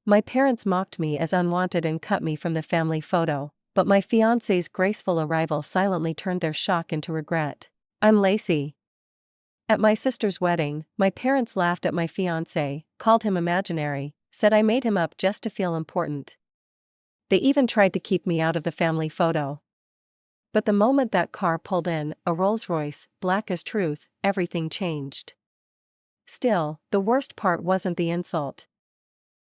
My parents mocked me as unwanted and cut me from the family photo, but my fiancé's graceful arrival silently turned their shock into regret. I'm Lacey. At my sister's wedding, my parents laughed at my fiancé, called him imaginary, said I made him up just to feel important. They even tried to keep me out of the family photo. But the moment that car pulled in, a Rolls-Royce, black as truth, everything changed. Still, the worst part wasn't the insult.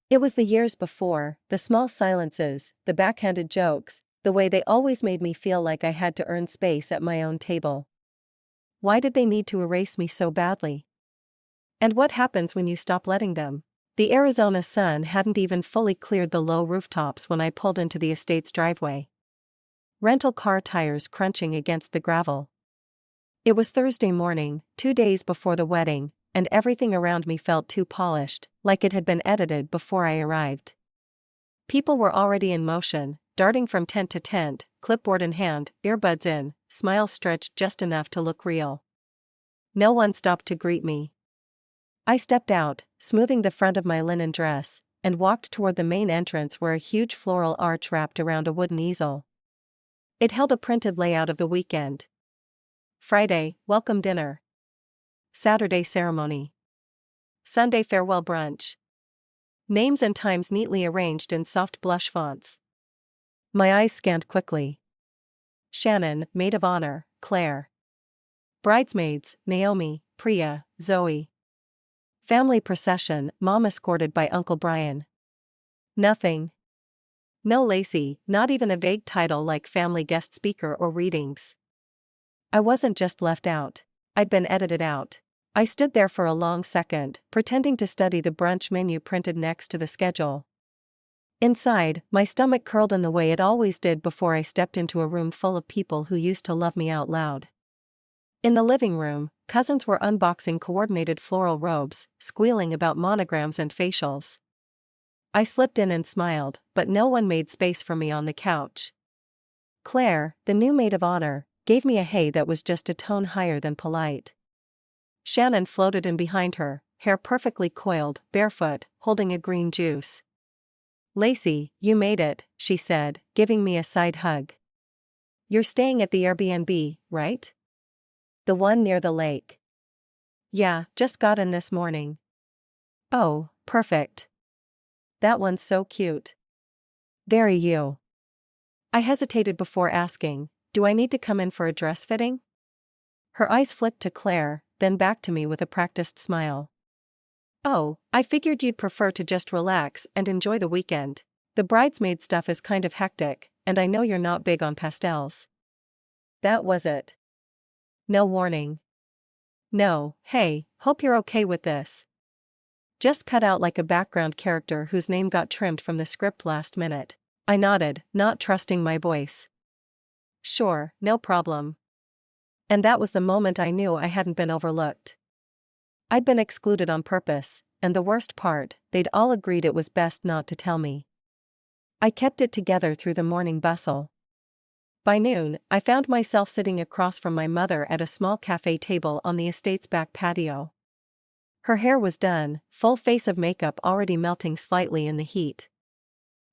It was the years before, the small silences, the backhanded jokes, the way they always made me feel like I had to earn space at my own table. Why did they need to erase me so badly? And what happens when you stop letting them? The Arizona sun hadn't even fully cleared the low rooftops when I pulled into the estate's driveway. Rental car tires crunching against the gravel. It was Thursday morning, 2 days before the wedding, and everything around me felt too polished, like it had been edited before I arrived. People were already in motion, darting from tent to tent, clipboard in hand, earbuds in, smiles stretched just enough to look real. No one stopped to greet me. I stepped out, smoothing the front of my linen dress, and walked toward the main entrance where a huge floral arch wrapped around a wooden easel. It held a printed layout of the weekend. Friday, welcome dinner. Saturday ceremony. Sunday farewell brunch. Names and times neatly arranged in soft blush fonts. My eyes scanned quickly. Shannon, maid of honor, Claire. Bridesmaids, Naomi, Priya, Zoe. Family procession, mom escorted by Uncle Brian. Nothing. No Lacey, not even a vague title like family guest speaker or readings. I wasn't just left out. I'd been edited out. I stood there for a long second, pretending to study the brunch menu printed next to the schedule. Inside, my stomach curled in the way it always did before I stepped into a room full of people who used to love me out loud. In the living room, cousins were unboxing coordinated floral robes, squealing about monograms and facials. I slipped in and smiled, but no one made space for me on the couch. Claire, the new maid of honor, gave me a hey that was just a tone higher than polite. Shannon floated in behind her, hair perfectly coiled, barefoot, holding a green juice. Lacey, you made it, she said, giving me a side hug. You're staying at the Airbnb, right? The one near the lake. Yeah, just got in this morning. Oh, perfect. That one's so cute. Very you. I hesitated before asking, do I need to come in for a dress fitting? Her eyes flicked to Claire, then back to me with a practiced smile. Oh, I figured you'd prefer to just relax and enjoy the weekend. The bridesmaid stuff is kind of hectic, and I know you're not big on pastels. That was it. No warning. No, hey, hope you're okay with this. Just cut out like a background character whose name got trimmed from the script last minute. I nodded, not trusting my voice. Sure, no problem. And that was the moment I knew I hadn't been overlooked. I'd been excluded on purpose, and the worst part, they'd all agreed it was best not to tell me. I kept it together through the morning bustle. By noon, I found myself sitting across from my mother at a small cafe table on the estate's back patio. Her hair was done, full face of makeup already melting slightly in the heat.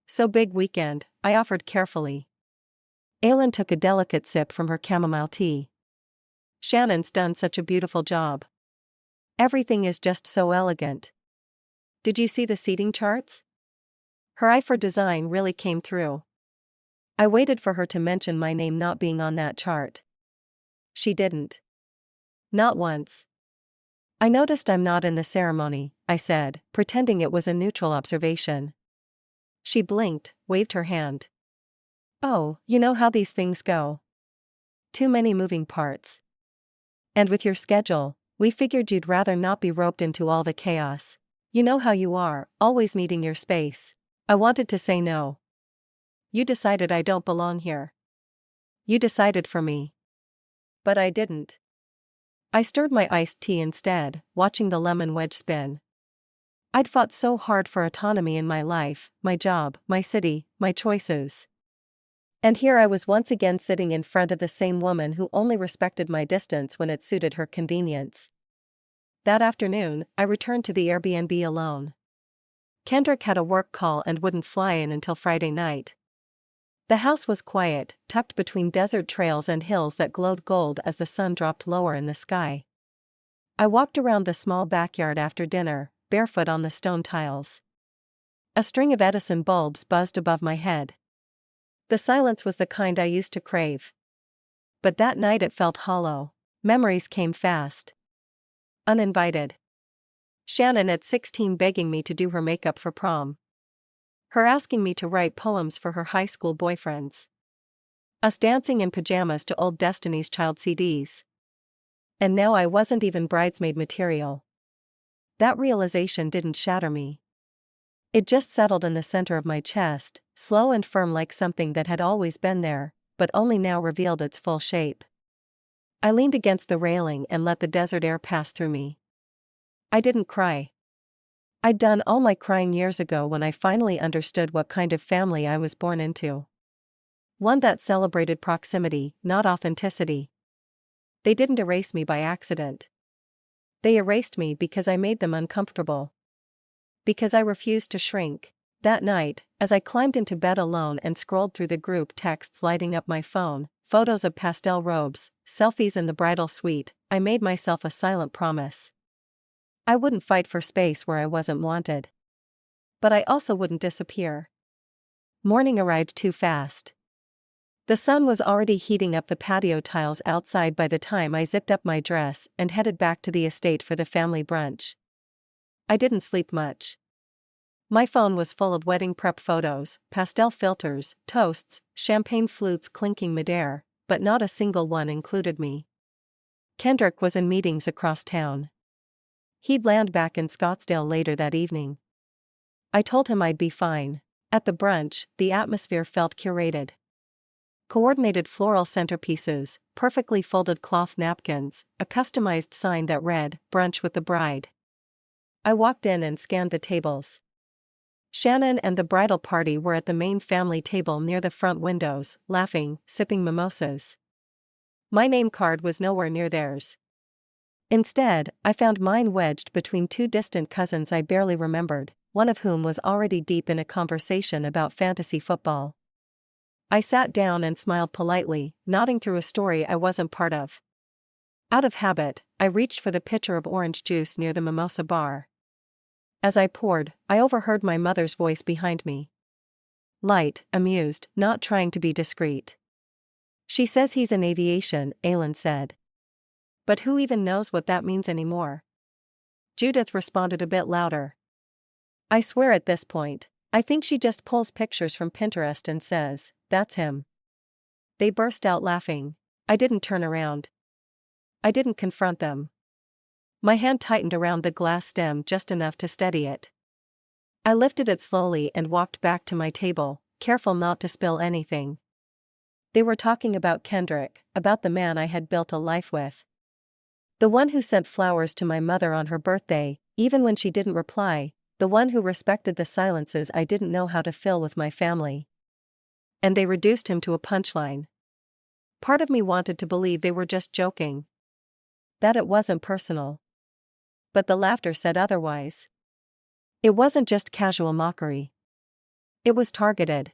So big weekend, I offered carefully. Aylin took a delicate sip from her chamomile tea. Shannon's done such a beautiful job. Everything is just so elegant. Did you see the seating charts? Her eye for design really came through. I waited for her to mention my name not being on that chart. She didn't. Not once. I noticed I'm not in the ceremony, I said, pretending it was a neutral observation. She blinked, waved her hand. Oh, you know how these things go. Too many moving parts. And with your schedule, we figured you'd rather not be roped into all the chaos. You know how you are, always needing your space. I wanted to say no. You decided I don't belong here. You decided for me. But I didn't. I stirred my iced tea instead, watching the lemon wedge spin. I'd fought so hard for autonomy in my life, my job, my city, my choices. And here I was once again sitting in front of the same woman who only respected my distance when it suited her convenience. That afternoon, I returned to the Airbnb alone. Kendrick had a work call and wouldn't fly in until Friday night. The house was quiet, tucked between desert trails and hills that glowed gold as the sun dropped lower in the sky. I walked around the small backyard after dinner, barefoot on the stone tiles. A string of Edison bulbs buzzed above my head. The silence was the kind I used to crave. But that night it felt hollow. Memories came fast. Uninvited. Shannon at 16 begging me to do her makeup for prom. Her asking me to write poems for her high school boyfriends. Us dancing in pajamas to old Destiny's Child CDs. And now I wasn't even bridesmaid material. That realization didn't shatter me. It just settled in the center of my chest, slow and firm like something that had always been there, but only now revealed its full shape. I leaned against the railing and let the desert air pass through me. I didn't cry. I'd done all my crying years ago when I finally understood what kind of family I was born into. One that celebrated proximity, not authenticity. They didn't erase me by accident. They erased me because I made them uncomfortable. Because I refused to shrink. That night, as I climbed into bed alone and scrolled through the group texts lighting up my phone, photos of pastel robes, selfies in the bridal suite, I made myself a silent promise. I wouldn't fight for space where I wasn't wanted. But I also wouldn't disappear. Morning arrived too fast. The sun was already heating up the patio tiles outside by the time I zipped up my dress and headed back to the estate for the family brunch. I didn't sleep much. My phone was full of wedding prep photos, pastel filters, toasts, champagne flutes clinking midair, but not a single one included me. Kendrick was in meetings across town. He'd land back in Scottsdale later that evening. I told him I'd be fine. At the brunch, the atmosphere felt curated. Coordinated floral centerpieces, perfectly folded cloth napkins, a customized sign that read, "Brunch with the Bride." I walked in and scanned the tables. Shannon and the bridal party were at the main family table near the front windows, laughing, sipping mimosas. My name card was nowhere near theirs. Instead, I found mine wedged between two distant cousins I barely remembered, one of whom was already deep in a conversation about fantasy football. I sat down and smiled politely, nodding through a story I wasn't part of. Out of habit, I reached for the pitcher of orange juice near the mimosa bar. As I poured, I overheard my mother's voice behind me. Light, amused, not trying to be discreet. "She says he's in aviation," Aylin said. "But who even knows what that means anymore?" Judith responded a bit louder. "I swear at this point, I think she just pulls pictures from Pinterest and says, 'That's him.'" They burst out laughing. I didn't turn around. I didn't confront them. My hand tightened around the glass stem just enough to steady it. I lifted it slowly and walked back to my table, careful not to spill anything. They were talking about Kendrick, about the man I had built a life with. The one who sent flowers to my mother on her birthday, even when she didn't reply, the one who respected the silences I didn't know how to fill with my family. And they reduced him to a punchline. Part of me wanted to believe they were just joking. That it wasn't personal. But the laughter said otherwise. It wasn't just casual mockery. It was targeted.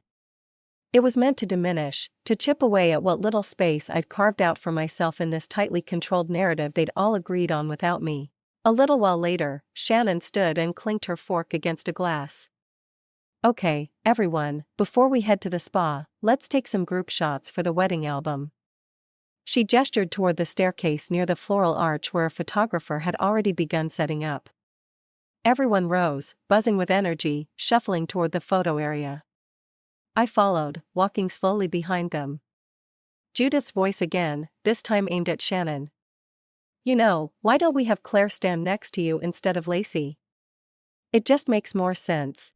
It was meant to diminish, to chip away at what little space I'd carved out for myself in this tightly controlled narrative they'd all agreed on without me. A little while later, Shannon stood and clinked her fork against a glass. "Okay, everyone, before we head to the spa, let's take some group shots for the wedding album." She gestured toward the staircase near the floral arch where a photographer had already begun setting up. Everyone rose, buzzing with energy, shuffling toward the photo area. I followed, walking slowly behind them. Judith's voice again, this time aimed at Shannon. "You know, why don't we have Claire stand next to you instead of Lacey? It just makes more sense.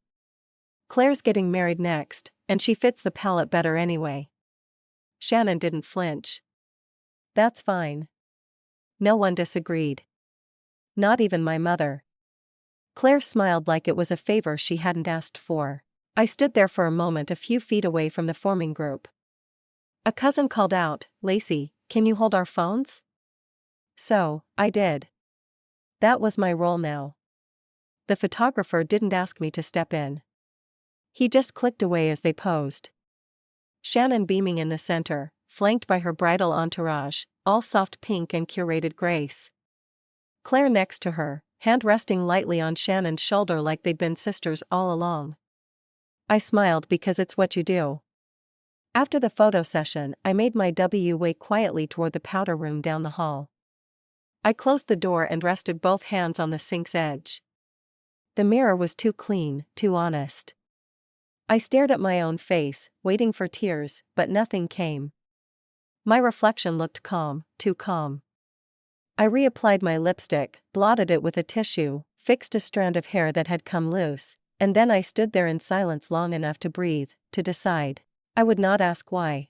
Claire's getting married next, and she fits the palette better anyway." Shannon didn't flinch. "That's fine." No one disagreed. Not even my mother. Claire smiled like it was a favor she hadn't asked for. I stood there for a moment a few feet away from the forming group. A cousin called out, "Lacey, can you hold our phones?" So, I did. That was my role now. The photographer didn't ask me to step in. He just clicked away as they posed. Shannon beaming in the center, flanked by her bridal entourage, all soft pink and curated grace. Claire next to her, hand resting lightly on Shannon's shoulder like they'd been sisters all along. I smiled because it's what you do. After the photo session, I made my way quietly toward the powder room down the hall. I closed the door and rested both hands on the sink's edge. The mirror was too clean, too honest. I stared at my own face, waiting for tears, but nothing came. My reflection looked calm, too calm. I reapplied my lipstick, blotted it with a tissue, fixed a strand of hair that had come loose, and then I stood there in silence long enough to breathe, to decide. I would not ask why.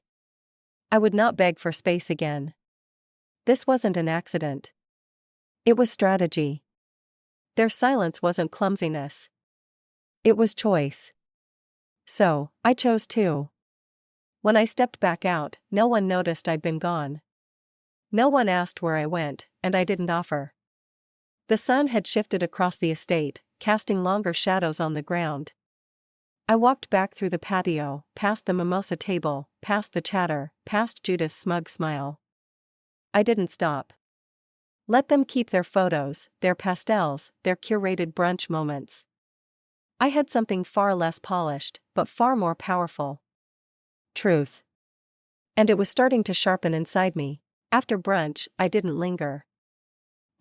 I would not beg for space again. This wasn't an accident. It was strategy. Their silence wasn't clumsiness. It was choice. So, I chose too. When I stepped back out, no one noticed I'd been gone. No one asked where I went, and I didn't offer. The sun had shifted across the estate, casting longer shadows on the ground. I walked back through the patio, past the mimosa table, past the chatter, past Judith's smug smile. I didn't stop. Let them keep their photos, their pastels, their curated brunch moments. I had something far less polished, but far more powerful. Truth. And it was starting to sharpen inside me. After brunch, I didn't linger.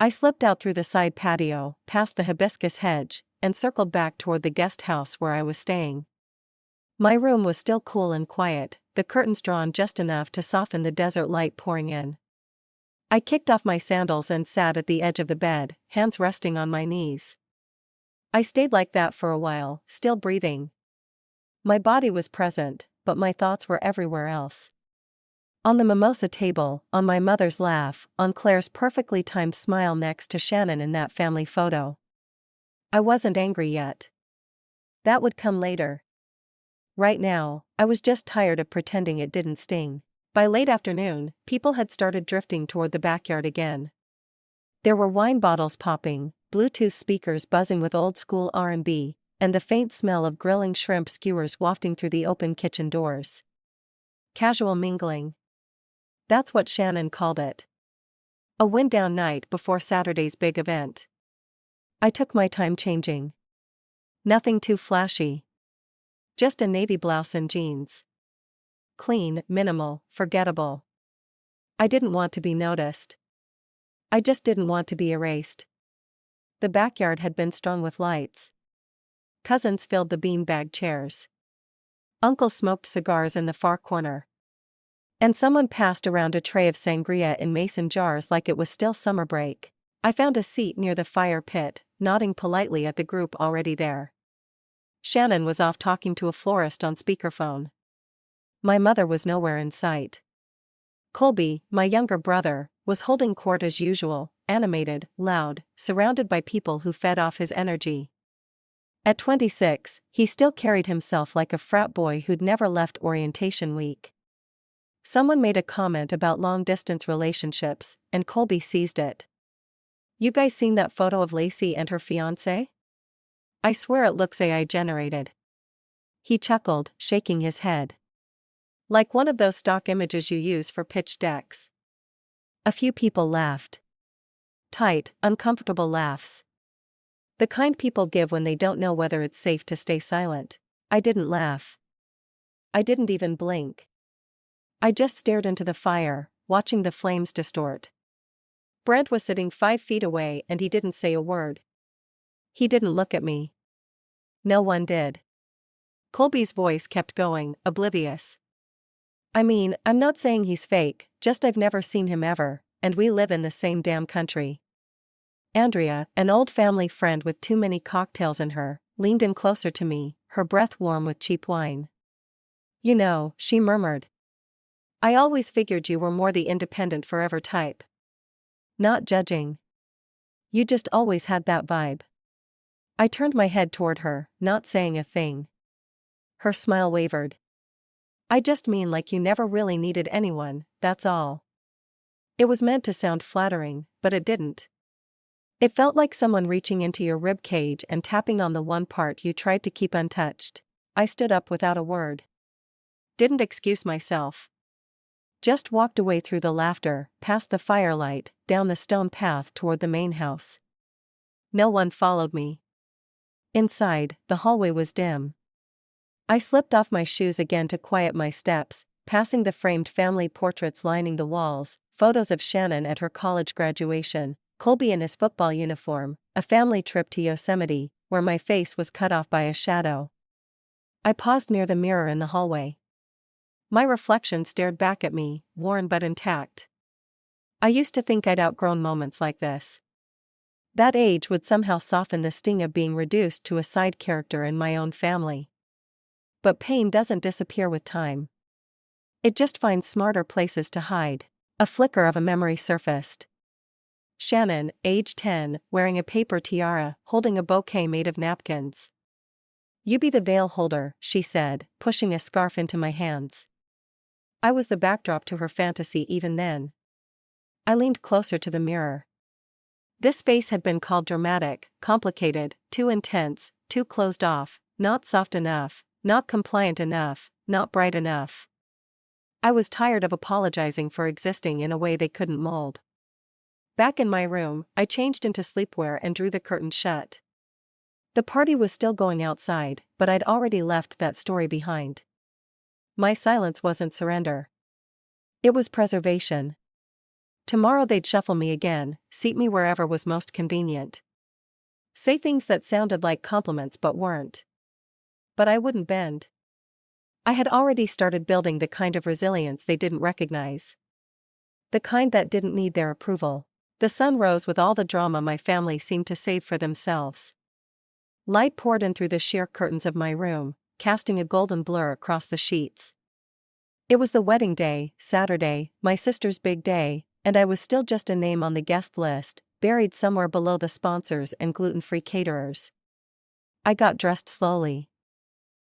I slipped out through the side patio, past the hibiscus hedge, and circled back toward the guest house where I was staying. My room was still cool and quiet, the curtains drawn just enough to soften the desert light pouring in. I kicked off my sandals and sat at the edge of the bed, hands resting on my knees. I stayed like that for a while, still breathing. My body was present, but my thoughts were everywhere else. On the mimosa table, on my mother's laugh, on Claire's perfectly timed smile next to Shannon in that family photo. I wasn't angry yet. That would come later. Right now, I was just tired of pretending it didn't sting. By late afternoon, people had started drifting toward the backyard again. There were wine bottles popping, Bluetooth speakers buzzing with old-school R&B, and the faint smell of grilling shrimp skewers wafting through the open kitchen doors. Casual mingling. That's what Shannon called it. A wind-down night before Saturday's big event. I took my time changing. Nothing too flashy. Just a navy blouse and jeans. Clean, minimal, forgettable. I didn't want to be noticed. I just didn't want to be erased. The backyard had been strung with lights. Cousins filled the beanbag chairs. Uncle smoked cigars in the far corner. And someone passed around a tray of sangria in mason jars like it was still summer break. I found a seat near the fire pit, nodding politely at the group already there. Shannon was off talking to a florist on speakerphone. My mother was nowhere in sight. Colby, my younger brother, was holding court as usual, animated, loud, surrounded by people who fed off his energy. At 26, he still carried himself like a frat boy who'd never left orientation week. Someone made a comment about long-distance relationships, and Colby seized it. "You guys seen that photo of Lacey and her fiancé? I swear it looks AI generated." He chuckled, shaking his head. "Like one of those stock images you use for pitch decks." A few people laughed. Tight, uncomfortable laughs. The kind people give when they don't know whether it's safe to stay silent. I didn't laugh. I didn't even blink. I just stared into the fire, watching the flames distort. Brent was sitting 5 feet away and he didn't say a word. He didn't look at me. No one did. Colby's voice kept going, oblivious. "I mean, I'm not saying he's fake, just I've never seen him ever, and we live in the same damn country." Andrea, an old family friend with too many cocktails in her, leaned in closer to me, her breath warm with cheap wine. "You know," she murmured. "I always figured you were more the independent forever type. Not judging. You just always had that vibe." I turned my head toward her, not saying a thing. Her smile wavered. "I just mean like you never really needed anyone, that's all." It was meant to sound flattering, but it didn't. It felt like someone reaching into your rib cage and tapping on the one part you tried to keep untouched. I stood up without a word. Didn't excuse myself. Just walked away through the laughter, past the firelight, down the stone path toward the main house. No one followed me. Inside, the hallway was dim. I slipped off my shoes again to quiet my steps, passing the framed family portraits lining the walls, photos of Shannon at her college graduation, Colby in his football uniform, a family trip to Yosemite, where my face was cut off by a shadow. I paused near the mirror in the hallway. My reflection stared back at me, worn but intact. I used to think I'd outgrown moments like this. That age would somehow soften the sting of being reduced to a side character in my own family. But pain doesn't disappear with time. It just finds smarter places to hide. A flicker of a memory surfaced. Shannon, age 10, wearing a paper tiara, holding a bouquet made of napkins. "You be the veil holder," she said, pushing a scarf into my hands. I was the backdrop to her fantasy even then. I leaned closer to the mirror. This face had been called dramatic, complicated, too intense, too closed off, not soft enough, not compliant enough, not bright enough. I was tired of apologizing for existing in a way they couldn't mold. Back in my room, I changed into sleepwear and drew the curtain shut. The party was still going outside, but I'd already left that story behind. My silence wasn't surrender. It was preservation. Tomorrow they'd shuffle me again, seat me wherever was most convenient. Say things that sounded like compliments but weren't. But I wouldn't bend. I had already started building the kind of resilience they didn't recognize. The kind that didn't need their approval. The sun rose with all the drama my family seemed to save for themselves. Light poured in through the sheer curtains of my room, casting a golden blur across the sheets. It was the wedding day, Saturday, my sister's big day, and I was still just a name on the guest list, buried somewhere below the sponsors and gluten-free caterers. I got dressed slowly.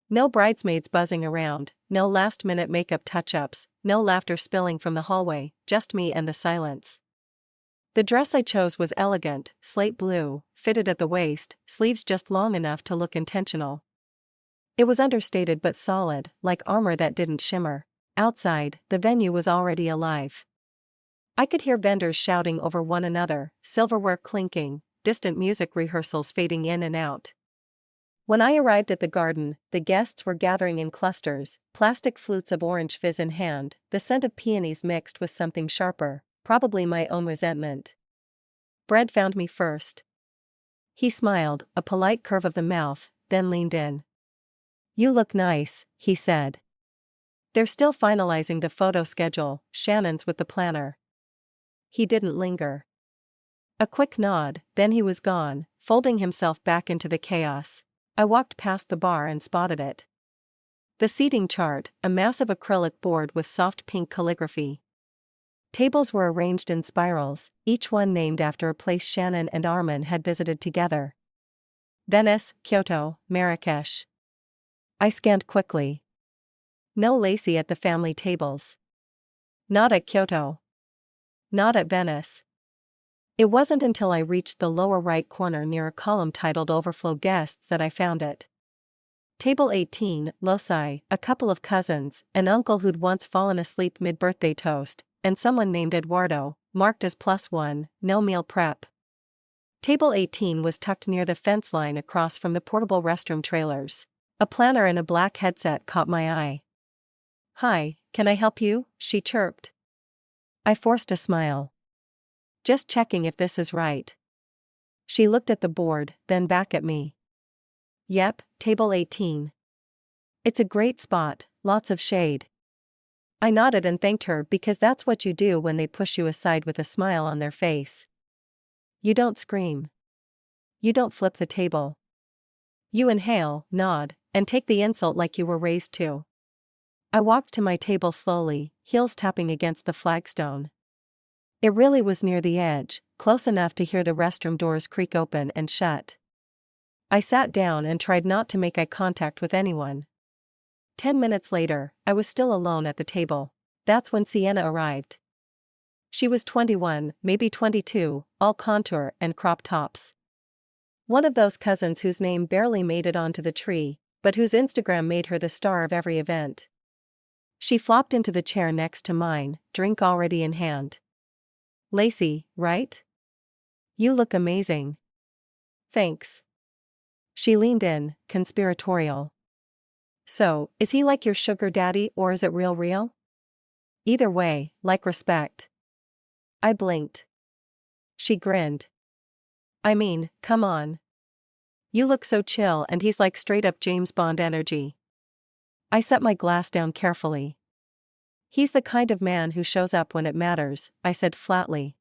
No bridesmaids buzzing around, no last-minute makeup touch-ups, no laughter spilling from the hallway, just me and the silence. The dress I chose was elegant, slate blue, fitted at the waist, sleeves just long enough to look intentional. It was understated but solid, like armor that didn't shimmer. Outside, the venue was already alive. I could hear vendors shouting over one another, silverware clinking, distant music rehearsals fading in and out. When I arrived at the garden, the guests were gathering in clusters, plastic flutes of orange fizz in hand, the scent of peonies mixed with something sharper, probably my own resentment. Bread found me first. He smiled, a polite curve of the mouth, then leaned in. "You look nice," he said. "They're still finalizing the photo schedule, Shannon's with the planner." He didn't linger. A quick nod, then he was gone, folding himself back into the chaos. I walked past the bar and spotted it. The seating chart, a massive acrylic board with soft pink calligraphy. Tables were arranged in spirals, each one named after a place Shannon and Armin had visited together. Venice, Kyoto, Marrakesh. I scanned quickly. No Lacey at the family tables. Not at Kyoto. Not at Venice. It wasn't until I reached the lower right corner near a column titled Overflow Guests that I found it. Table 18, Loci, a couple of cousins, an uncle who'd once fallen asleep mid-birthday toast, and someone named Eduardo, marked as +1, no meal prep. Table 18 was tucked near the fence line across from the portable restroom trailers. A planner in a black headset caught my eye. "Hi, can I help you?" she chirped. I forced a smile. "Just checking if this is right." She looked at the board, then back at me. "Yep, table 18. It's a great spot, lots of shade." I nodded and thanked her because that's what you do when they push you aside with a smile on their face. You don't scream. You don't flip the table. You inhale, nod, and take the insult like you were raised to. I walked to my table slowly, heels tapping against the flagstone. It really was near the edge, close enough to hear the restroom doors creak open and shut. I sat down and tried not to make eye contact with anyone. 10 minutes later, I was still alone at the table. That's when Sienna arrived. She was 21, maybe 22, all contour and crop tops. One of those cousins whose name barely made it onto the tree, but whose Instagram made her the star of every event. She flopped into the chair next to mine, drink already in hand. "Lacey, right? You look amazing." "Thanks." She leaned in, conspiratorial. "So, is he like your sugar daddy or is it real? Either way, like respect." I blinked. She grinned. "I mean, come on. You look so chill and he's like straight up James Bond energy." I set my glass down carefully. "He's the kind of man who shows up when it matters," I said flatly.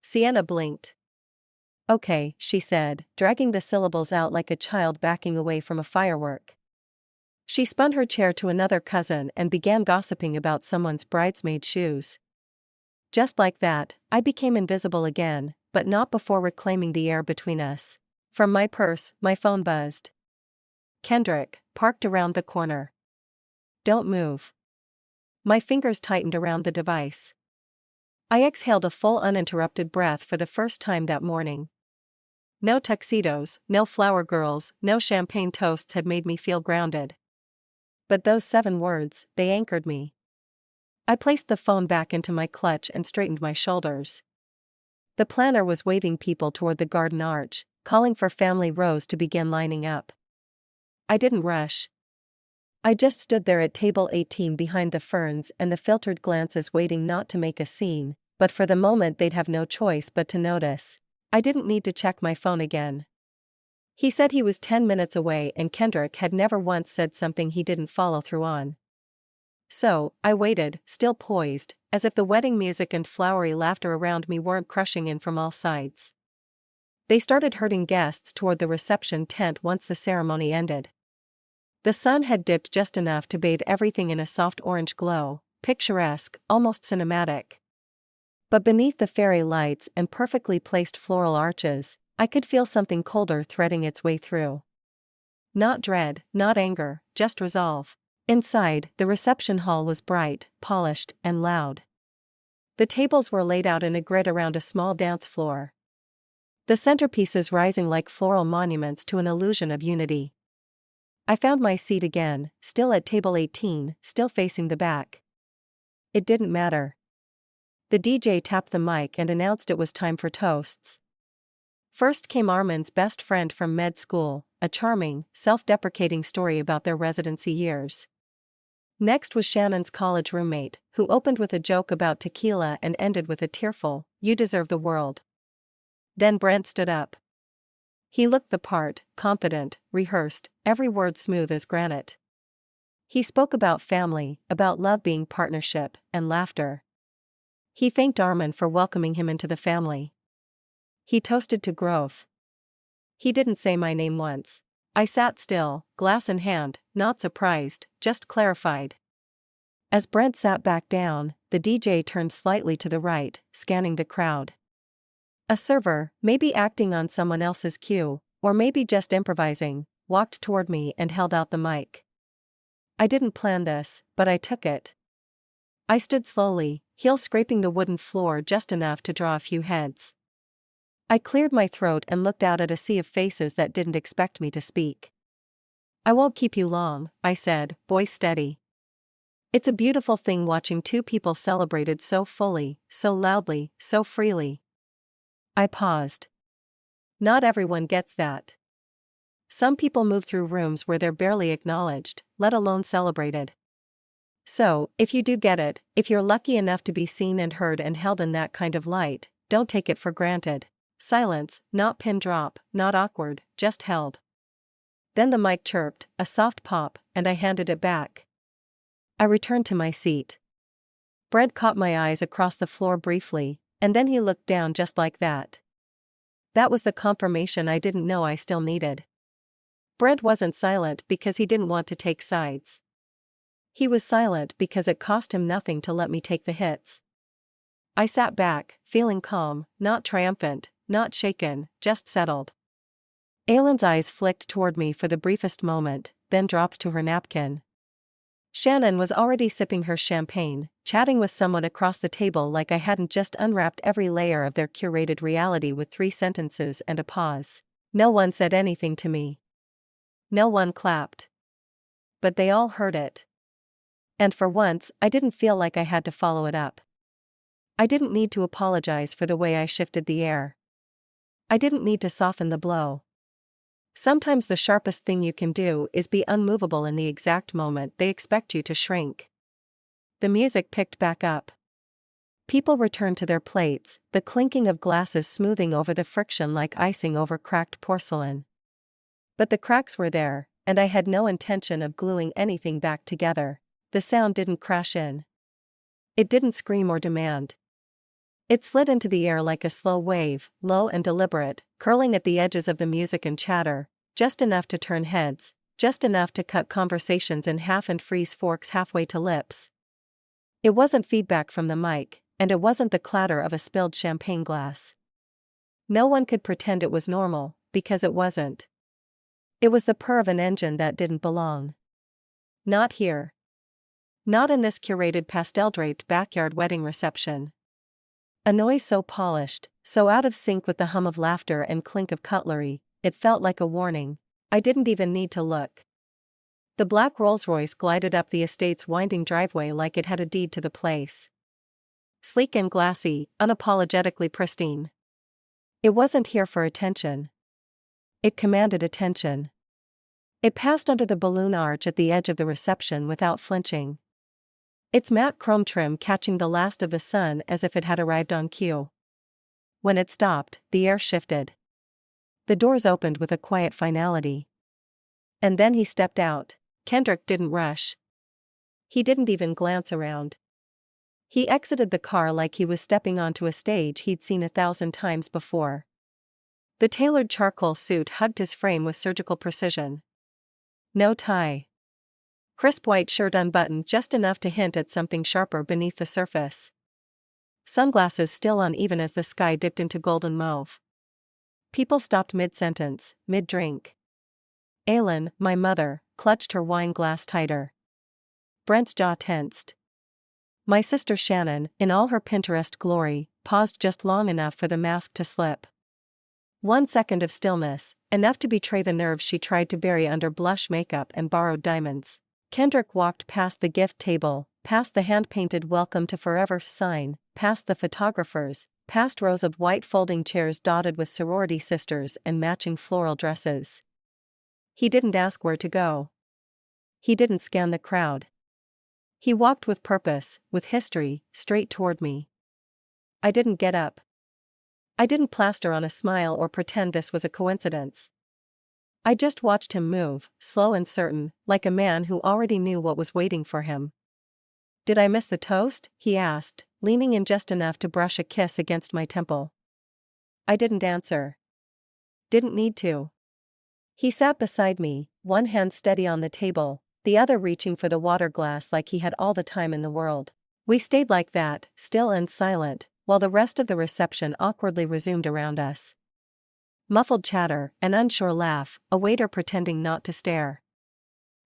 Sienna blinked. "Okay," she said, dragging the syllables out like a child backing away from a firework. She spun her chair to another cousin and began gossiping about someone's bridesmaid shoes. Just like that, I became invisible again, but not before reclaiming the air between us. From my purse, my phone buzzed. Kendrick, parked around the corner. "Don't move." My fingers tightened around the device. I exhaled a full uninterrupted breath for the first time that morning. No tuxedos, no flower girls, no champagne toasts had made me feel grounded. But those 7 words, they anchored me. I placed the phone back into my clutch and straightened my shoulders. The planner was waving people toward the garden arch, calling for family rows to begin lining up. I didn't rush. I just stood there at table 18 behind the ferns and the filtered glances waiting not to make a scene, but for the moment they'd have no choice but to notice. I didn't need to check my phone again. He said he was 10 minutes away and Kendrick had never once said something he didn't follow through on. So, I waited, still poised, as if the wedding music and flowery laughter around me weren't crushing in from all sides. They started herding guests toward the reception tent once the ceremony ended. The sun had dipped just enough to bathe everything in a soft orange glow, picturesque, almost cinematic. But beneath the fairy lights and perfectly placed floral arches, I could feel something colder threading its way through. Not dread, not anger, just resolve. Inside, the reception hall was bright, polished, and loud. The tables were laid out in a grid around a small dance floor. The centerpieces rising like floral monuments to an illusion of unity. I found my seat again, still at table 18, still facing the back. It didn't matter. The DJ tapped the mic and announced it was time for toasts. First came Armin's best friend from med school, a charming, self-deprecating story about their residency years. Next was Shannon's college roommate, who opened with a joke about tequila and ended with a tearful, "You deserve the world." Then Brent stood up. He looked the part, confident, rehearsed, every word smooth as granite. He spoke about family, about love being partnership, and laughter. He thanked Armin for welcoming him into the family. He toasted to growth. He didn't say my name once. I sat still, glass in hand, not surprised, just clarified. As Brent sat back down, the DJ turned slightly to the right, scanning the crowd. A server, maybe acting on someone else's cue, or maybe just improvising, walked toward me and held out the mic. I didn't plan this, but I took it. I stood slowly, heel scraping the wooden floor just enough to draw a few heads. I cleared my throat and looked out at a sea of faces that didn't expect me to speak. "I won't keep you long," I said, voice steady. "It's a beautiful thing watching 2 people celebrated so fully, so loudly, so freely." I paused. Not everyone gets that. Some people move through rooms where they're barely acknowledged, let alone celebrated. So, if you do get it, if you're lucky enough to be seen and heard and held in that kind of light, don't take it for granted. Silence, not pin drop, not awkward, just held. Then the mic chirped, a soft pop, and I handed it back. I returned to my seat. Brent caught my eyes across the floor briefly, and then he looked down just like that. That was the confirmation I didn't know I still needed. Brent wasn't silent because he didn't want to take sides. He was silent because it cost him nothing to let me take the hits. I sat back, feeling calm, not triumphant, not shaken, just settled. Aylin's eyes flicked toward me for the briefest moment, then dropped to her napkin. Shannon was already sipping her champagne, chatting with someone across the table like I hadn't just unwrapped every layer of their curated reality with 3 sentences and a pause. No one said anything to me. No one clapped. But they all heard it. And for once, I didn't feel like I had to follow it up. I didn't need to apologize for the way I shifted the air. I didn't need to soften the blow. Sometimes the sharpest thing you can do is be unmovable in the exact moment they expect you to shrink. The music picked back up. People returned to their plates, the clinking of glasses smoothing over the friction like icing over cracked porcelain. But the cracks were there, and I had no intention of gluing anything back together. The sound didn't crash in. It didn't scream or demand. It slid into the air like a slow wave, low and deliberate, curling at the edges of the music and chatter, just enough to turn heads, just enough to cut conversations in half and freeze forks halfway to lips. It wasn't feedback from the mic, and it wasn't the clatter of a spilled champagne glass. No one could pretend it was normal, because it wasn't. It was the purr of an engine that didn't belong. Not here. Not in this curated pastel-draped backyard wedding reception. A noise so polished, so out of sync with the hum of laughter and clink of cutlery, it felt like a warning. I didn't even need to look. The black Rolls-Royce glided up the estate's winding driveway like it had a deed to the place. Sleek and glassy, unapologetically pristine. It wasn't here for attention. It commanded attention. It passed under the balloon arch at the edge of the reception without flinching. Its matte chrome trim catching the last of the sun as if it had arrived on cue. When it stopped, the air shifted. The doors opened with a quiet finality. And then he stepped out. Kendrick didn't rush. He didn't even glance around. He exited the car like he was stepping onto a stage he'd seen 1,000 times before. The tailored charcoal suit hugged his frame with surgical precision. No tie. Crisp white shirt unbuttoned just enough to hint at something sharper beneath the surface. Sunglasses still uneven as the sky dipped into golden mauve. People stopped mid-sentence, mid-drink. Aylin, my mother, clutched her wine glass tighter. Brent's jaw tensed. My sister Shannon, in all her Pinterest glory, paused just long enough for the mask to slip. 1 second of stillness, enough to betray the nerves she tried to bury under blush makeup and borrowed diamonds. Kendrick walked past the gift table, past the hand-painted Welcome to Forever sign, past the photographers, past rows of white folding chairs dotted with sorority sisters and matching floral dresses. He didn't ask where to go. He didn't scan the crowd. He walked with purpose, with history, straight toward me. I didn't get up. I didn't plaster on a smile or pretend this was a coincidence. I just watched him move, slow and certain, like a man who already knew what was waiting for him. Did I miss the toast? He asked, leaning in just enough to brush a kiss against my temple. I didn't answer. Didn't need to. He sat beside me, one hand steady on the table, the other reaching for the water glass like he had all the time in the world. We stayed like that, still and silent, while the rest of the reception awkwardly resumed around us. Muffled chatter, an unsure laugh, a waiter pretending not to stare.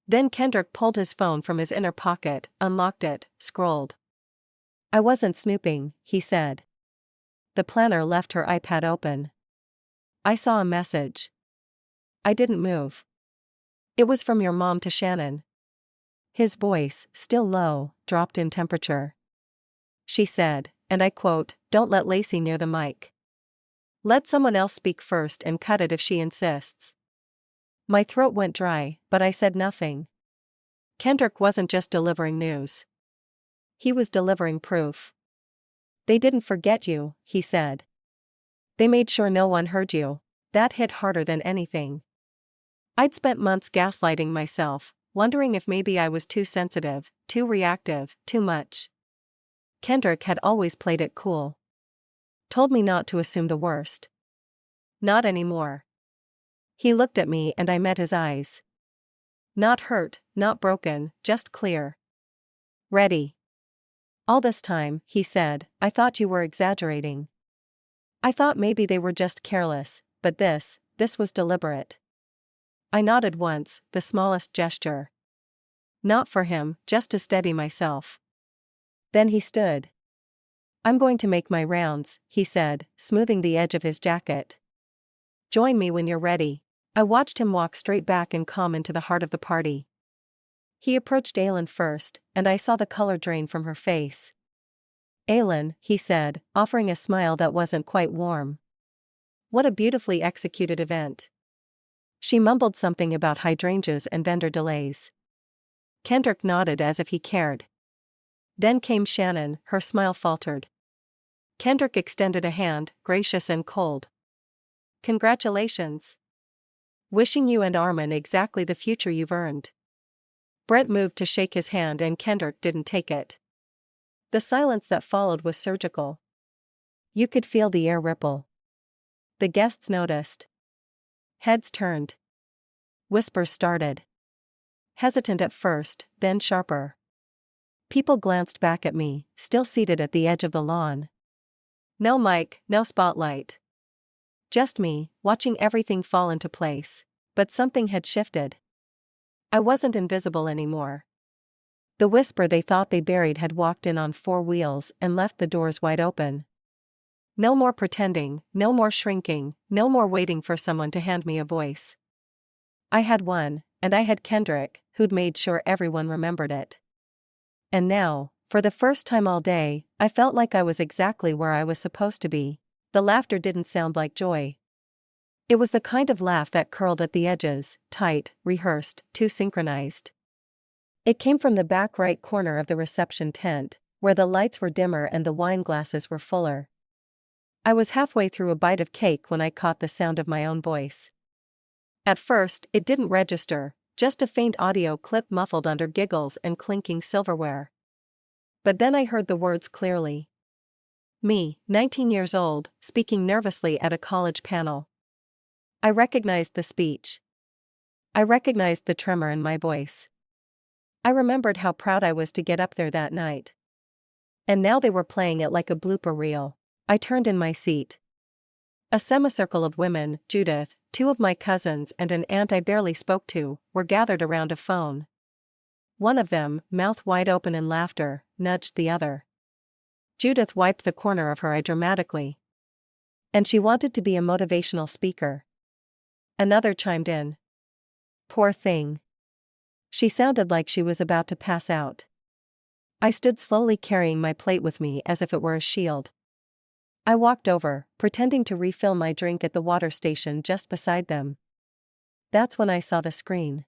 Then Kendrick pulled his phone from his inner pocket, unlocked it, scrolled. I wasn't snooping, he said. The planner left her iPad open. I saw a message. I didn't move. It was from your mom to Shannon. His voice, still low, dropped in temperature. She said, and I quote, "Don't let Lacey near the mic. Let someone else speak first and cut it if she insists." My throat went dry, but I said nothing. Kendrick wasn't just delivering news. He was delivering proof. They didn't forget you, he said. They made sure no one heard you. That hit harder than anything. I'd spent months gaslighting myself, wondering if maybe I was too sensitive, too reactive, too much. Kendrick had always played it cool. Told me not to assume the worst. Not anymore. He looked at me and I met his eyes. Not hurt, not broken, just clear. Ready. All this time, he said, I thought you were exaggerating. I thought maybe they were just careless, but this was deliberate. I nodded once, the smallest gesture. Not for him, just to steady myself. Then he stood. I'm going to make my rounds, he said, smoothing the edge of his jacket. Join me when you're ready. I watched him walk straight back and calm into the heart of the party. He approached Aylin first, and I saw the color drain from her face. Aylin, he said, offering a smile that wasn't quite warm. What a beautifully executed event. She mumbled something about hydrangeas and vendor delays. Kendrick nodded as if he cared. Then came Shannon, her smile faltered. Kendrick extended a hand, gracious and cold. Congratulations. Wishing you and Armin exactly the future you've earned. Brett moved to shake his hand and Kendrick didn't take it. The silence that followed was surgical. You could feel the air ripple. The guests noticed. Heads turned. Whispers started. Hesitant at first, then sharper. People glanced back at me, still seated at the edge of the lawn. No mic, no spotlight. Just me, watching everything fall into place. But something had shifted. I wasn't invisible anymore. The whisper they thought they buried had walked in on 4 wheels and left the doors wide open. No more pretending, no more shrinking, no more waiting for someone to hand me a voice. I had one, and I had Kendrick, who'd made sure everyone remembered it. And now, for the first time all day, I felt like I was exactly where I was supposed to be. The laughter didn't sound like joy. It was the kind of laugh that curled at the edges, tight, rehearsed, too synchronized. It came from the back right corner of the reception tent, where the lights were dimmer and the wine glasses were fuller. I was halfway through a bite of cake when I caught the sound of my own voice. At first, it didn't register, just a faint audio clip muffled under giggles and clinking silverware. But then I heard the words clearly. Me, 19 years old, speaking nervously at a college panel. I recognized the speech. I recognized the tremor in my voice. I remembered how proud I was to get up there that night. And now they were playing it like a blooper reel. I turned in my seat. A semicircle of women, Judith, 2 of my cousins and an aunt I barely spoke to, were gathered around a phone. One of them, mouth wide open in laughter, nudged the other. Judith wiped the corner of her eye dramatically. And she wanted to be a motivational speaker. Another chimed in. Poor thing. She sounded like she was about to pass out. I stood slowly carrying my plate with me as if it were a shield. I walked over, pretending to refill my drink at the water station just beside them. That's when I saw the screen.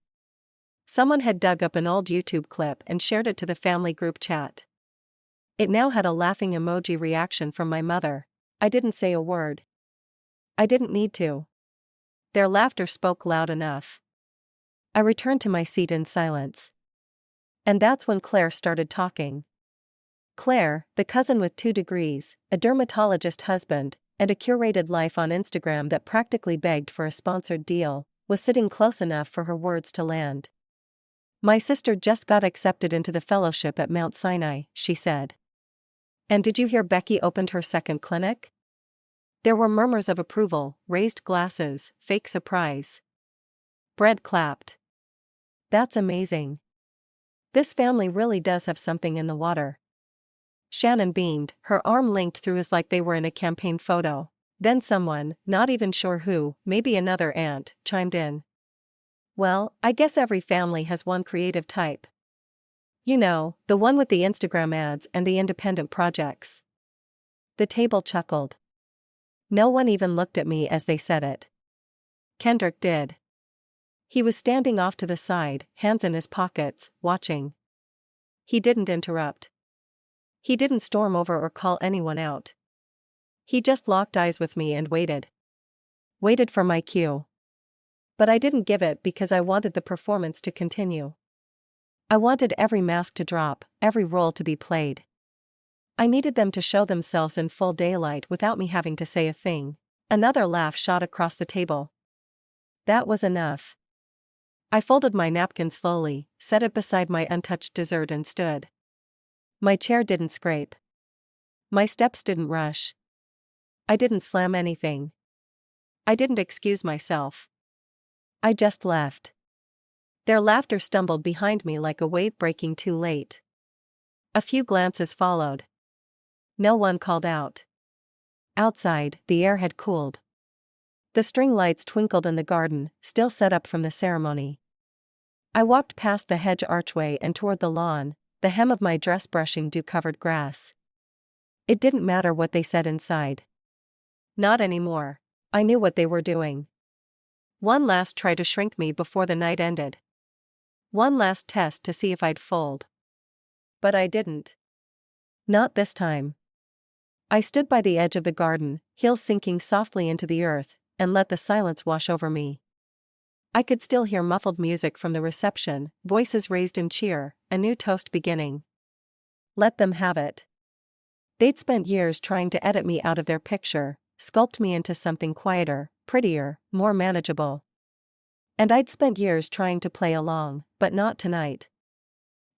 Someone had dug up an old YouTube clip and shared it to the family group chat. It now had a laughing emoji reaction from my mother. I didn't say a word. I didn't need to. Their laughter spoke loud enough. I returned to my seat in silence. And that's when Claire started talking. Claire, the cousin with 2 degrees, a dermatologist husband, and a curated life on Instagram that practically begged for a sponsored deal, was sitting close enough for her words to land. My sister just got accepted into the fellowship at Mount Sinai, she said. And did you hear Becky opened her 2nd clinic? There were murmurs of approval, raised glasses, fake surprise. Brett clapped. That's amazing. This family really does have something in the water. Shannon beamed, her arm linked through his like they were in a campaign photo. Then someone, not even sure who, maybe another aunt, chimed in. Well, I guess every family has one creative type. You know, the one with the Instagram ads and the independent projects. The table chuckled. No one even looked at me as they said it. Kendrick did. He was standing off to the side, hands in his pockets, watching. He didn't interrupt. He didn't storm over or call anyone out. He just locked eyes with me and waited. Waited for my cue. But I didn't give it because I wanted the performance to continue. I wanted every mask to drop, every role to be played. I needed them to show themselves in full daylight without me having to say a thing. Another laugh shot across the table. That was enough. I folded my napkin slowly, set it beside my untouched dessert and stood. My chair didn't scrape. My steps didn't rush. I didn't slam anything. I didn't excuse myself. I just left. Their laughter stumbled behind me like a wave breaking too late. A few glances followed. No one called out. Outside, the air had cooled. The string lights twinkled in the garden, still set up from the ceremony. I walked past the hedge archway and toward the lawn, the hem of my dress brushing dew-covered grass. It didn't matter what they said inside. Not anymore. I knew what they were doing. One last try to shrink me before the night ended. One last test to see if I'd fold. But I didn't. Not this time. I stood by the edge of the garden, heels sinking softly into the earth, and let the silence wash over me. I could still hear muffled music from the reception, voices raised in cheer, a new toast beginning. Let them have it. They'd spent years trying to edit me out of their picture, sculpt me into something quieter, prettier, more manageable. And I'd spent years trying to play along, but not tonight.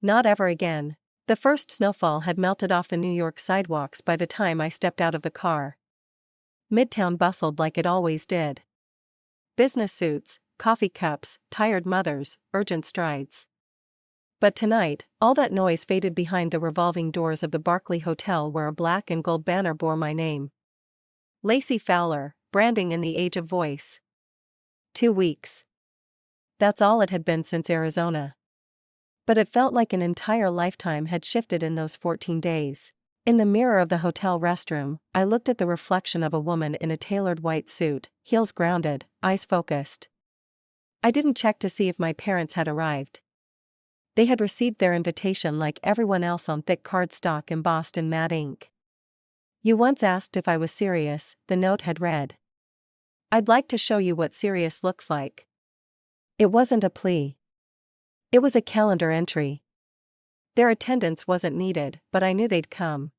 Not ever again. The first snowfall had melted off the New York sidewalks by the time I stepped out of the car. Midtown bustled like it always did. Business suits, coffee cups, tired mothers, urgent strides. But tonight, all that noise faded behind the revolving doors of the Barclay Hotel where a black and gold banner bore my name. Lacey Fowler, branding in the age of voice. 2 weeks. That's all it had been since Arizona. But it felt like an entire lifetime had shifted in those 14 days. In the mirror of the hotel restroom, I looked at the reflection of a woman in a tailored white suit, heels grounded, eyes focused. I didn't check to see if my parents had arrived. They had received their invitation like everyone else on thick cardstock embossed in matte ink. You once asked if I was serious, the note had read. I'd like to show you what serious looks like. It wasn't a plea. It was a calendar entry. Their attendance wasn't needed, but I knew they'd come.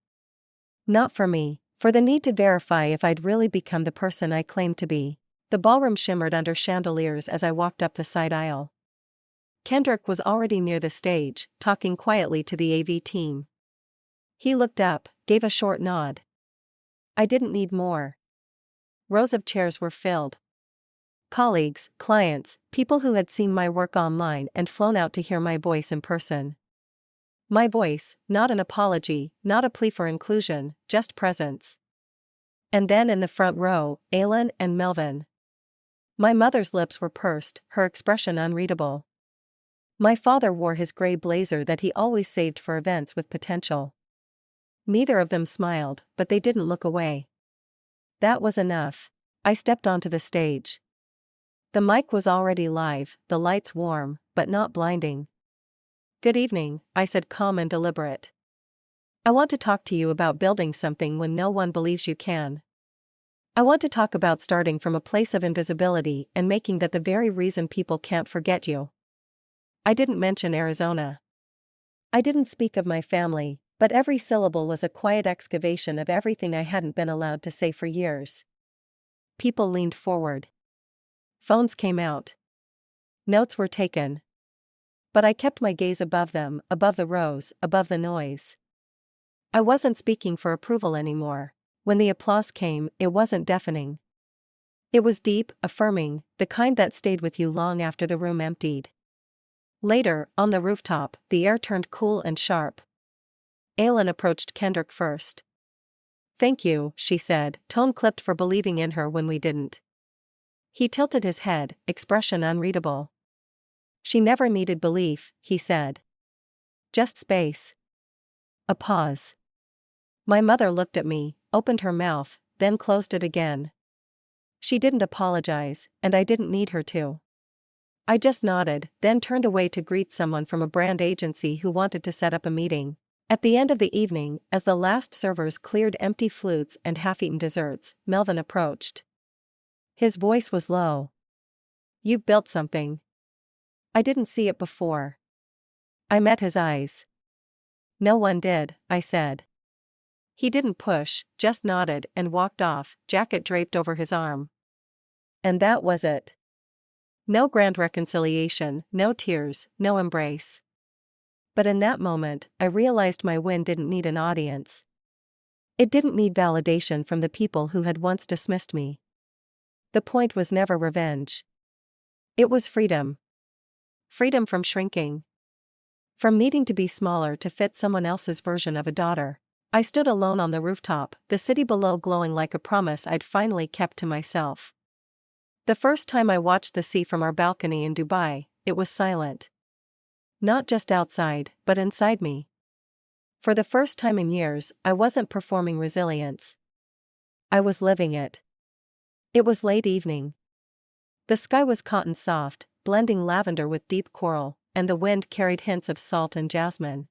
Not for me, for the need to verify if I'd really become the person I claimed to be. The ballroom shimmered under chandeliers as I walked up the side aisle. Kendrick was already near the stage, talking quietly to the AV team. He looked up, gave a short nod. I didn't need more. Rows of chairs were filled. Colleagues, clients, people who had seen my work online and flown out to hear my voice in person. My voice, not an apology, not a plea for inclusion, just presence. And then in the front row, Aylin and Melvin. My mother's lips were pursed, her expression unreadable. My father wore his gray blazer that he always saved for events with potential. Neither of them smiled, but they didn't look away. That was enough. I stepped onto the stage. The mic was already live, the lights warm, but not blinding. Good evening, I said, calm and deliberate. I want to talk to you about building something when no one believes you can. I want to talk about starting from a place of invisibility and making that the very reason people can't forget you. I didn't mention Arizona. I didn't speak of my family, but every syllable was a quiet excavation of everything I hadn't been allowed to say for years. People leaned forward. Phones came out. Notes were taken. But I kept my gaze above them, above the rows, above the noise. I wasn't speaking for approval anymore. When the applause came, it wasn't deafening. It was deep, affirming, the kind that stayed with you long after the room emptied. Later, on the rooftop, the air turned cool and sharp. Aylin approached Kendrick first. Thank you, she said, tone clipped for believing in her when we didn't. He tilted his head, expression unreadable. She never needed belief, he said. Just space. A pause. My mother looked at me, opened her mouth, then closed it again. She didn't apologize, and I didn't need her to. I just nodded, then turned away to greet someone from a brand agency who wanted to set up a meeting. At the end of the evening, as the last servers cleared empty flutes and half-eaten desserts, Melvin approached. His voice was low. You've built something. I didn't see it before. I met his eyes. No one did, I said. He didn't push, just nodded and walked off, jacket draped over his arm. And that was it. No grand reconciliation, no tears, no embrace. But in that moment, I realized my win didn't need an audience. It didn't need validation from the people who had once dismissed me. The point was never revenge. It was freedom. Freedom from shrinking. From needing to be smaller to fit someone else's version of a daughter. I stood alone on the rooftop, the city below glowing like a promise I'd finally kept to myself. The first time I watched the sea from our balcony in Dubai, it was silent. Not just outside, but inside me. For the first time in years, I wasn't performing resilience. I was living it. It was late evening. The sky was cotton soft, blending lavender with deep coral, and the wind carried hints of salt and jasmine.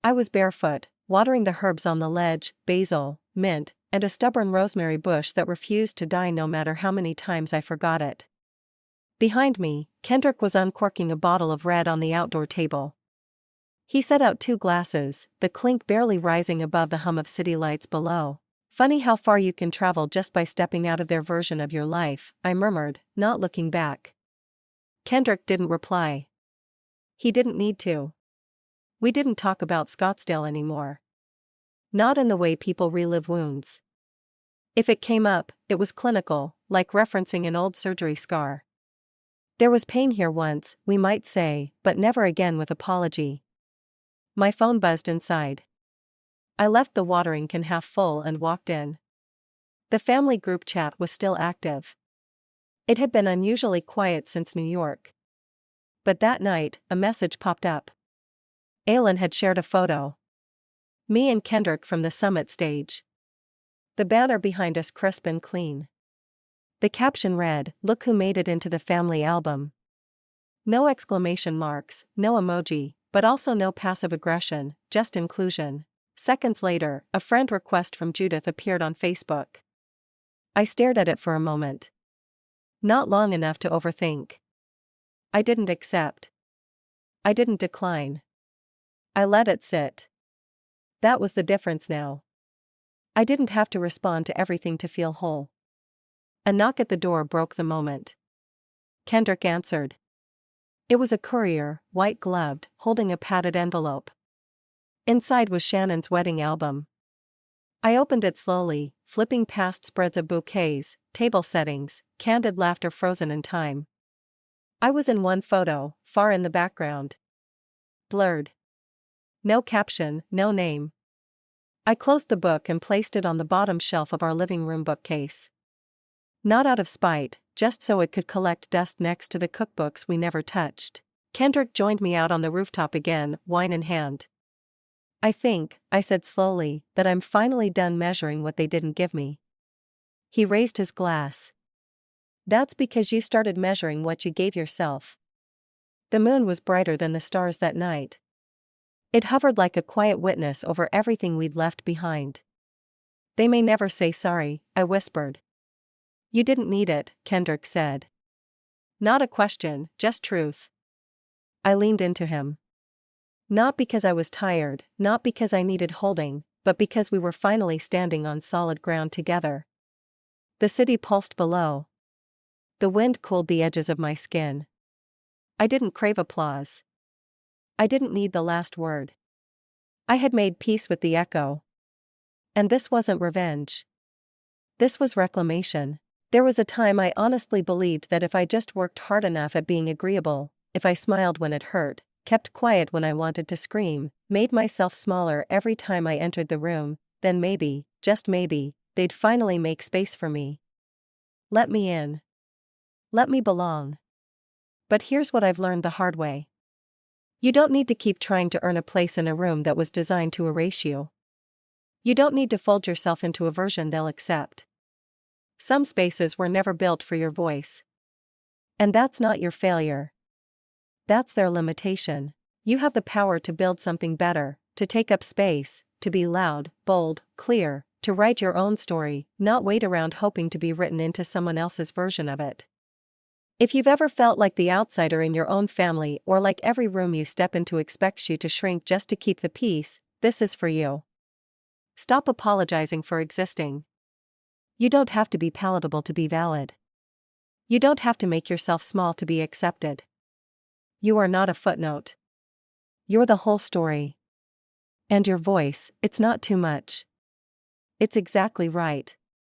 I was barefoot, watering the herbs on the ledge, basil, mint, and a stubborn rosemary bush that refused to die no matter how many times I forgot it. Behind me, Kendrick was uncorking a bottle of red on the outdoor table. He set out 2 glasses, the clink barely rising above the hum of city lights below. Funny how far you can travel just by stepping out of their version of your life, I murmured, not looking back. Kendrick didn't reply. He didn't need to. We didn't talk about Scottsdale anymore. Not in the way people relive wounds. If it came up, it was clinical, like referencing an old surgery scar. There was pain here once, we might say, but never again with apology. My phone buzzed inside. I left the watering can half full and walked in. The family group chat was still active. It had been unusually quiet since New York. But that night, a message popped up. Aylin had shared a photo. Me and Kendrick from the summit stage. The banner behind us crisp and clean. The caption read, "Look who made it into the family album." No exclamation marks, no emoji, but also no passive aggression, just inclusion. Seconds later, a friend request from Judith appeared on Facebook. I stared at it for a moment. Not long enough to overthink. I didn't accept. I didn't decline. I let it sit. That was the difference now. I didn't have to respond to everything to feel whole. A knock at the door broke the moment. Kendrick answered. It was a courier, white-gloved, holding a padded envelope. Inside was Shannon's wedding album. I opened it slowly, flipping past spreads of bouquets, table settings, candid laughter frozen in time. I was in one photo, far in the background. Blurred. No caption, no name. I closed the book and placed it on the bottom shelf of our living room bookcase. Not out of spite, just so it could collect dust next to the cookbooks we never touched. Kendrick joined me out on the rooftop again, wine in hand. I think, I said slowly, that I'm finally done measuring what they didn't give me. He raised his glass. That's because you started measuring what you gave yourself. The moon was brighter than the stars that night. It hovered like a quiet witness over everything we'd left behind. They may never say sorry, I whispered. You didn't need it, Kendrick said. Not a question, just truth. I leaned into him. Not because I was tired, not because I needed holding, but because we were finally standing on solid ground together. The city pulsed below. The wind cooled the edges of my skin. I didn't crave applause. I didn't need the last word. I had made peace with the echo. And this wasn't revenge. This was reclamation. There was a time I honestly believed that if I just worked hard enough at being agreeable, if I smiled when it hurt, kept quiet when I wanted to scream, made myself smaller every time I entered the room, then maybe, just maybe, they'd finally make space for me. Let me in. Let me belong. But here's what I've learned the hard way. You don't need to keep trying to earn a place in a room that was designed to erase you. You don't need to fold yourself into a version they'll accept. Some spaces were never built for your voice. And that's not your failure. That's their limitation. You have the power to build something better, to take up space, to be loud, bold, clear, to write your own story, not wait around hoping to be written into someone else's version of it. If you've ever felt like the outsider in your own family or like every room you step into expects you to shrink just to keep the peace, this is for you. Stop apologizing for existing. You don't have to be palatable to be valid. You don't have to make yourself small to be accepted. You are not a footnote. You're the whole story. And your voice, it's not too much. It's exactly right.